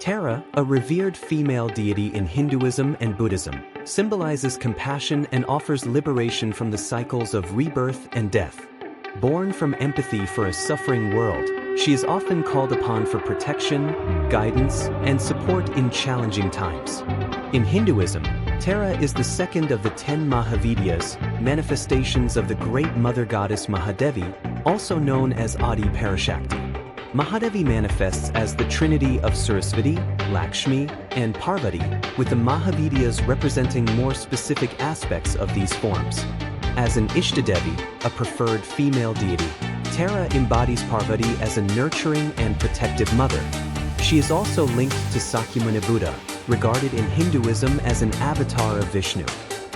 Tara, a revered female deity in Hinduism and Buddhism, symbolizes compassion and offers liberation from the cycles of rebirth and death. Born from empathy for a suffering world, she is often called upon for protection, guidance, and support in challenging times. In Hinduism, Tara is the second of the 10 Mahavidyas, manifestations of the great mother goddess Mahadevi, also known as Adi Parashakti. Mahadevi manifests as the trinity of Sarasvati, Lakshmi, and Parvati, with the Mahavidyas representing more specific aspects of these forms. As an Ishtadevi, a preferred female deity, Tara embodies Parvati as a nurturing and protective mother. She is also linked to Sakyamuni Buddha, regarded in Hinduism as an avatar of Vishnu.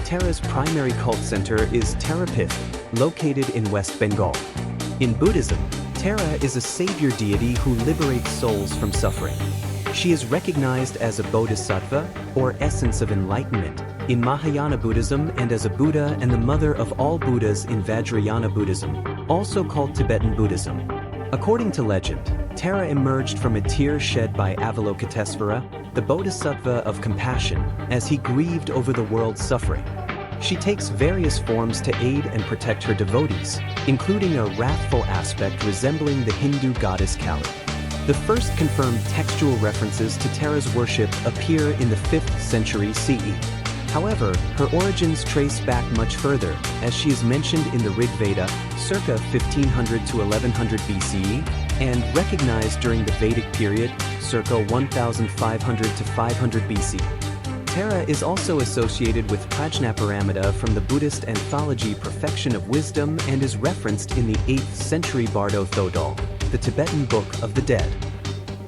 Tara's primary cult center is Tarapith, located in West Bengal. In Buddhism, Tara is a savior deity who liberates souls from suffering. She is recognized as a bodhisattva, or essence of enlightenment, in Mahayana Buddhism and as a Buddha and the mother of all Buddhas in Vajrayana Buddhism, also called Tibetan Buddhism. According to legend, Tara emerged from a tear shed by Avalokitesvara, the bodhisattva of compassion, as he grieved over the world's suffering. She takes various forms to aid and protect her devotees, including a wrathful aspect resembling the Hindu goddess Kali. The first confirmed textual references to Tara's worship appear in the 5th century CE. However, her origins trace back much further, as she is mentioned in the Rig Veda, circa 1500 to 1100 BCE, and recognized during the Vedic period, circa 1500 to 500 BC. Tara is also associated with Prajnaparamita from the Buddhist anthology Perfection of Wisdom and is referenced in the 8th century Bardo Thodol, the Tibetan Book of the Dead.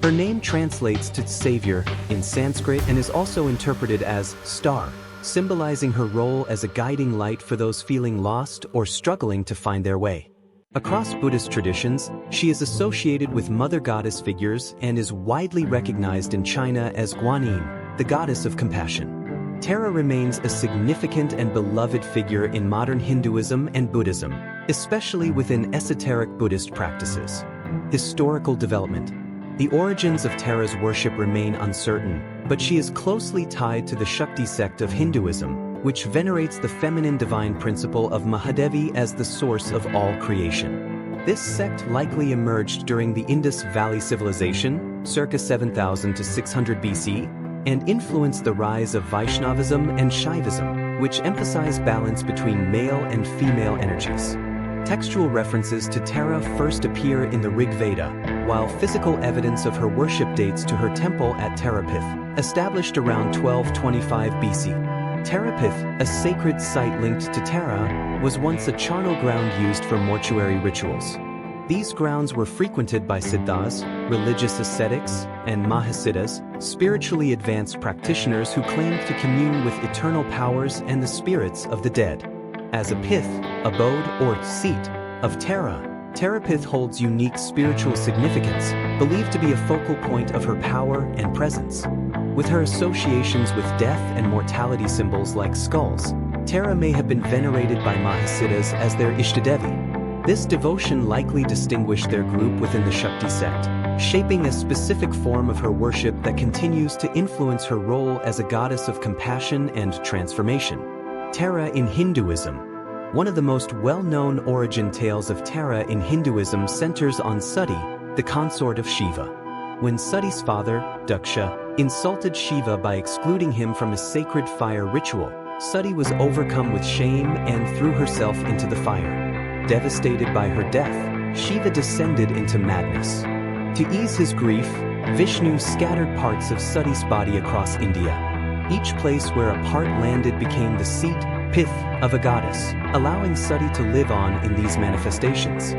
Her name translates to savior in Sanskrit and is also interpreted as star, symbolizing her role as a guiding light for those feeling lost or struggling to find their way. Across Buddhist traditions, she is associated with mother goddess figures and is widely recognized in China as Guanyin, the goddess of compassion. Tara remains a significant and beloved figure in modern Hinduism and Buddhism, especially within esoteric Buddhist practices. Historical development. The origins of Tara's worship remain uncertain, but she is closely tied to the Shakti sect of Hinduism, which venerates the feminine divine principle of Mahadevi as the source of all creation. This sect likely emerged during the Indus Valley Civilization, circa 7000 to 600 BC, and influenced the rise of Vaishnavism and Shaivism, which emphasize balance between male and female energies. Textual references to Tara first appear in the Rig Veda, while physical evidence of her worship dates to her temple at Tarapith, established around 1225 BC. Tarapith, a sacred site linked to Tara, was once a charnel ground used for mortuary rituals. These grounds were frequented by siddhas, religious ascetics, and mahasiddhas, spiritually advanced practitioners who claimed to commune with eternal powers and the spirits of the dead. As a pith, abode, or seat of Tara, Tarapith holds unique spiritual significance, believed to be a focal point of her power and presence. With her associations with death and mortality symbols like skulls, Tara may have been venerated by mahasiddhas as their Ishtadevi. This devotion likely distinguished their group within the Shakti sect, shaping a specific form of her worship that continues to influence her role as a goddess of compassion and transformation. Tara in Hinduism. One of the most well-known origin tales of Tara in Hinduism centers on Sati, the consort of Shiva. When Sati's father, Daksha, insulted Shiva by excluding him from a sacred fire ritual, Sati was overcome with shame and threw herself into the fire. Devastated by her death, Shiva descended into madness. To ease his grief, Vishnu scattered parts of Sati's body across India. Each place where a part landed became the seat, pith, of a goddess, allowing Sati to live on in these manifestations.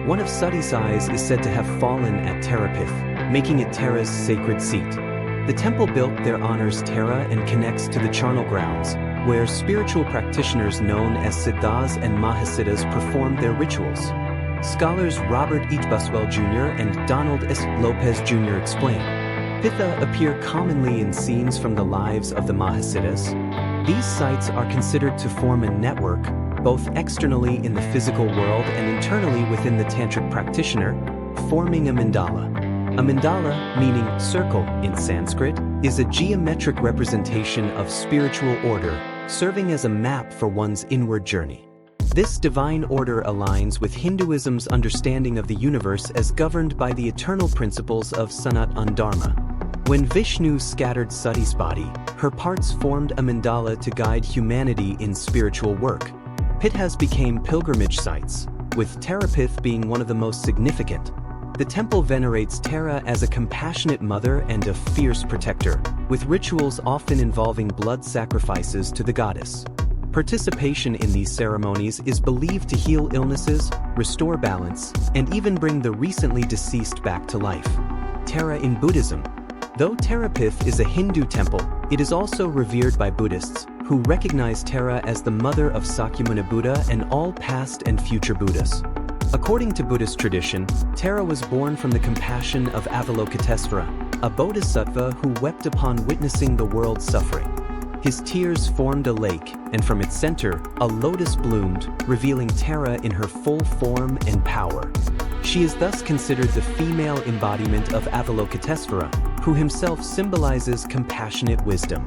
One of Sati's eyes is said to have fallen at Tarapith, making it Tara's sacred seat. The temple built there honors Tara and connects to the charnel grounds, where spiritual practitioners known as siddhas and mahasiddhas performed their rituals. Scholars Robert H. Buswell Jr. and Donald S. Lopez Jr. explain, Pitha appear commonly in scenes from the lives of the mahasiddhas. These sites are considered to form a network, both externally in the physical world and internally within the tantric practitioner, forming a mandala. A mandala, meaning circle in Sanskrit, is a geometric representation of spiritual order, serving as a map for one's inward journey. This divine order aligns with Hinduism's understanding of the universe as governed by the eternal principles of Sanatana Dharma. When Vishnu scattered Sati's body, her parts formed a mandala to guide humanity in spiritual work. Pithas became pilgrimage sites, with Tarapith being one of the most significant. The temple venerates Tara as a compassionate mother and a fierce protector, with rituals often involving blood sacrifices to the goddess. Participation in these ceremonies is believed to heal illnesses, restore balance, and even bring the recently deceased back to life. Tara in Buddhism. Though Tarapith is a Hindu temple, it is also revered by Buddhists, who recognize Tara as the mother of Sakyamuni Buddha and all past and future Buddhas. According to Buddhist tradition, Tara was born from the compassion of Avalokitesvara, a bodhisattva who wept upon witnessing the world's suffering. His tears formed a lake, and from its center, a lotus bloomed, revealing Tara in her full form and power. She is thus considered the female embodiment of Avalokitesvara, who himself symbolizes compassionate wisdom.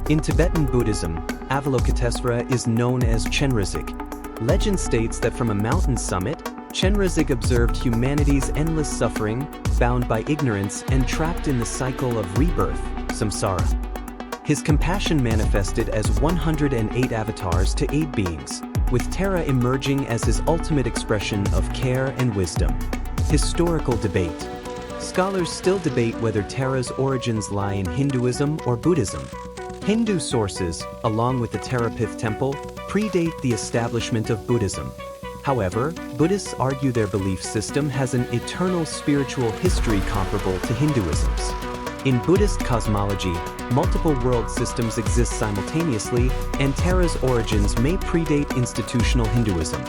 In Tibetan Buddhism, Avalokitesvara is known as Chenrezig. Legend states that from a mountain summit, Chenrezig observed humanity's endless suffering, bound by ignorance and trapped in the cycle of rebirth, samsara. His compassion manifested as 108 avatars to aid beings, with Tara emerging as his ultimate expression of care and wisdom. Historical debate. Scholars still debate whether Tara's origins lie in Hinduism or Buddhism. Hindu sources, along with the Tarapith temple, predate the establishment of Buddhism. However, Buddhists argue their belief system has an eternal spiritual history comparable to Hinduism's. In Buddhist cosmology, multiple world systems exist simultaneously, and Tara's origins may predate institutional Hinduism.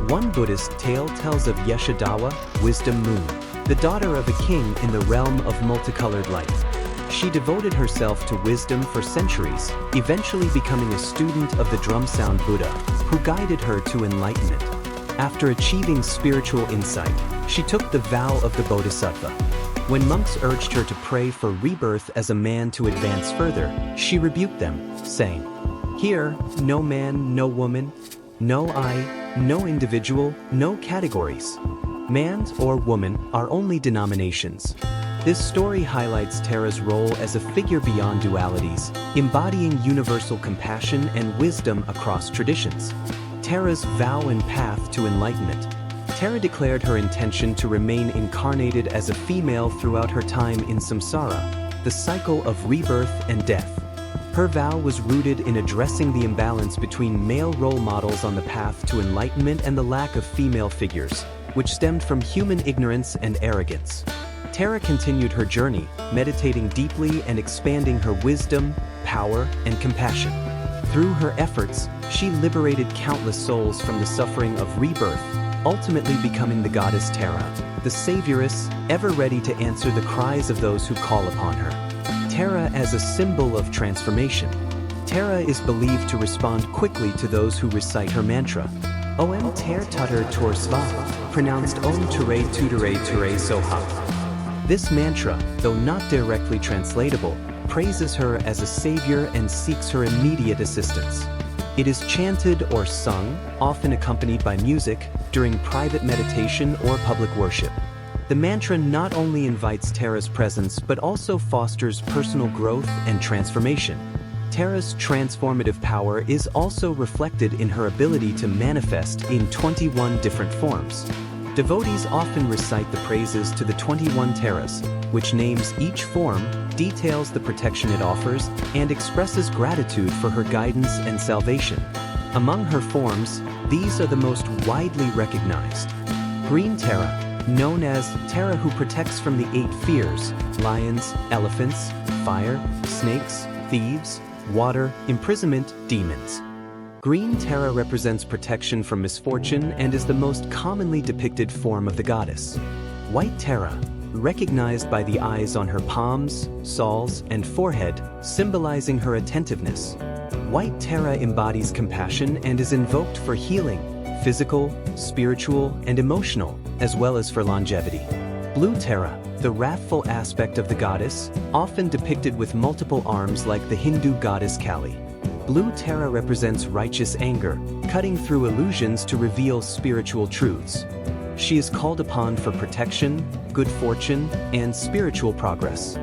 One Buddhist tale tells of Yashodawa, Wisdom Moon, the daughter of a king in the realm of multicolored light. She devoted herself to wisdom for centuries, eventually becoming a student of the drum sound Buddha, who guided her to enlightenment. After achieving spiritual insight, she took the vow of the Bodhisattva. When monks urged her to pray for rebirth as a man to advance further, she rebuked them, saying, "Here, no man, no woman, no I, no individual, no categories. Man or woman are only denominations." This story highlights Tara's role as a figure beyond dualities, embodying universal compassion and wisdom across traditions. Tara's vow and path to enlightenment. Tara declared her intention to remain incarnated as a female throughout her time in samsara, the cycle of rebirth and death. Her vow was rooted in addressing the imbalance between male role models on the path to enlightenment and the lack of female figures, which stemmed from human ignorance and arrogance. Tara continued her journey, meditating deeply and expanding her wisdom, power, and compassion. Through her efforts, she liberated countless souls from the suffering of rebirth, ultimately becoming the goddess Tara, the Savioress, ever ready to answer the cries of those who call upon her. Tara as a symbol of transformation. Tara is believed to respond quickly to those who recite her mantra, Om Ter Tutter Tor Sva, pronounced Om Ture Tutere Ture Soha. This mantra, though not directly translatable, praises her as a savior and seeks her immediate assistance. It is chanted or sung, often accompanied by music, during private meditation or public worship. The mantra not only invites Tara's presence but also fosters personal growth and transformation. Tara's transformative power is also reflected in her ability to manifest in 21 different forms. Devotees often recite the praises to the 21 Taras, which names each form, details the protection it offers, and expresses gratitude for her guidance and salvation. Among her forms, these are the most widely recognized. Green Tara, known as Tara who protects from the 8 fears, lions, elephants, fire, snakes, thieves, water, imprisonment, demons. Green Tara represents protection from misfortune and is the most commonly depicted form of the goddess. White Tara, recognized by the eyes on her palms, soles, and forehead, symbolizing her attentiveness. White Tara embodies compassion and is invoked for healing, physical, spiritual, and emotional, as well as for longevity. Blue Tara, the wrathful aspect of the goddess, often depicted with multiple arms like the Hindu goddess Kali. Blue Tara represents righteous anger, cutting through illusions to reveal spiritual truths. She is called upon for protection, good fortune, and spiritual progress.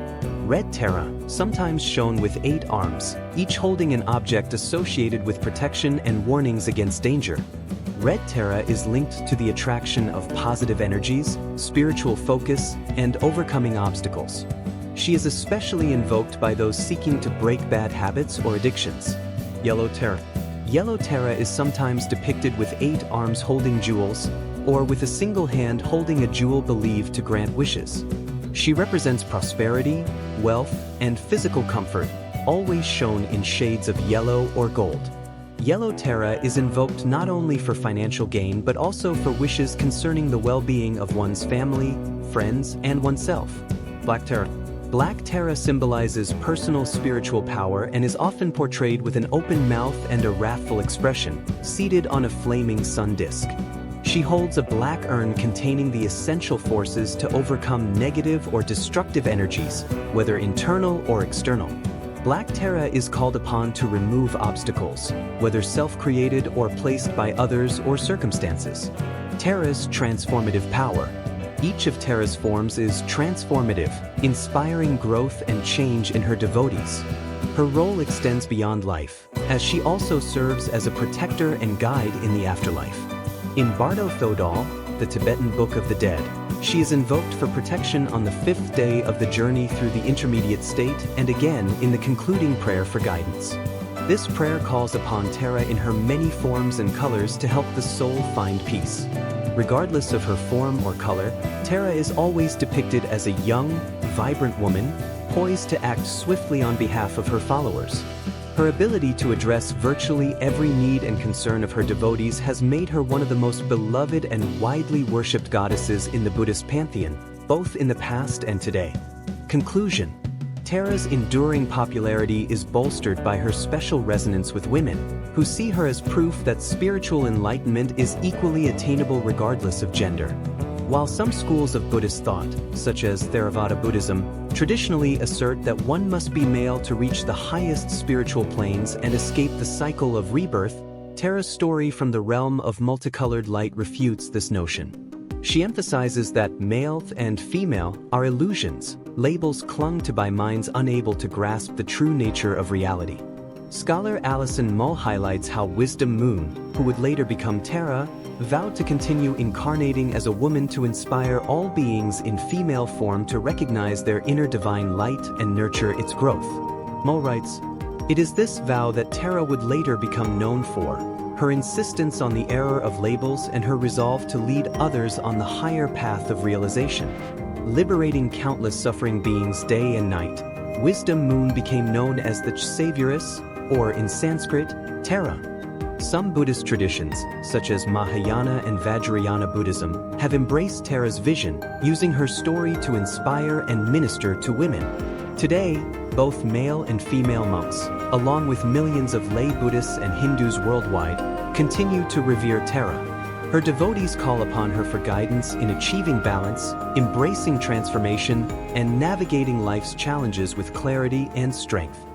Red Tara, sometimes shown with 8 arms, each holding an object associated with protection and warnings against danger. Red Tara is linked to the attraction of positive energies, spiritual focus, and overcoming obstacles. She is especially invoked by those seeking to break bad habits or addictions. Yellow Tara. Yellow Tara is sometimes depicted with 8 arms holding jewels, or with a single hand holding a jewel believed to grant wishes. She represents prosperity, wealth, and physical comfort, always shown in shades of yellow or gold. Yellow Tara is invoked not only for financial gain but also for wishes concerning the well-being of one's family, friends, and oneself. Black Tara. Black Tara symbolizes personal spiritual power and is often portrayed with an open mouth and a wrathful expression, seated on a flaming sun disk. She holds a black urn containing the essential forces to overcome negative or destructive energies, whether internal or external. Black Tara is called upon to remove obstacles, whether self-created or placed by others or circumstances. Tara's transformative power. Each of Tara's forms is transformative, inspiring growth and change in her devotees. Her role extends beyond life, as she also serves as a protector and guide in the afterlife. In Bardo Thodol, the Tibetan Book of the Dead, she is invoked for protection on the 5th day of the journey through the intermediate state and again in the concluding prayer for guidance. This prayer calls upon Tara in her many forms and colors to help the soul find peace. Regardless of her form or color, Tara is always depicted as a young, vibrant woman, poised to act swiftly on behalf of her followers. Her ability to address virtually every need and concern of her devotees has made her one of the most beloved and widely worshipped goddesses in the Buddhist pantheon, both in the past and today. Conclusion. Tara's enduring popularity is bolstered by her special resonance with women, who see her as proof that spiritual enlightenment is equally attainable regardless of gender. While some schools of Buddhist thought, such as Theravada Buddhism, traditionally assert that one must be male to reach the highest spiritual planes and escape the cycle of rebirth, Tara's story from the realm of multicolored light refutes this notion. She emphasizes that male and female are illusions, labels clung to by minds unable to grasp the true nature of reality. Scholar Alison Mull highlights how Wisdom Moon, who would later become Tara, vowed to continue incarnating as a woman to inspire all beings in female form to recognize their inner divine light and nurture its growth. Mull writes, "It is this vow that Tara would later become known for, her insistence on the error of labels and her resolve to lead others on the higher path of realization. Liberating countless suffering beings day and night, Wisdom Moon became known as the Savioress, or in Sanskrit, Tara." Some Buddhist traditions, such as Mahayana and Vajrayana Buddhism, have embraced Tara's vision, using her story to inspire and minister to women. Today, both male and female monks, along with millions of lay Buddhists and Hindus worldwide, continue to revere Tara. Her devotees call upon her for guidance in achieving balance, embracing transformation, and navigating life's challenges with clarity and strength.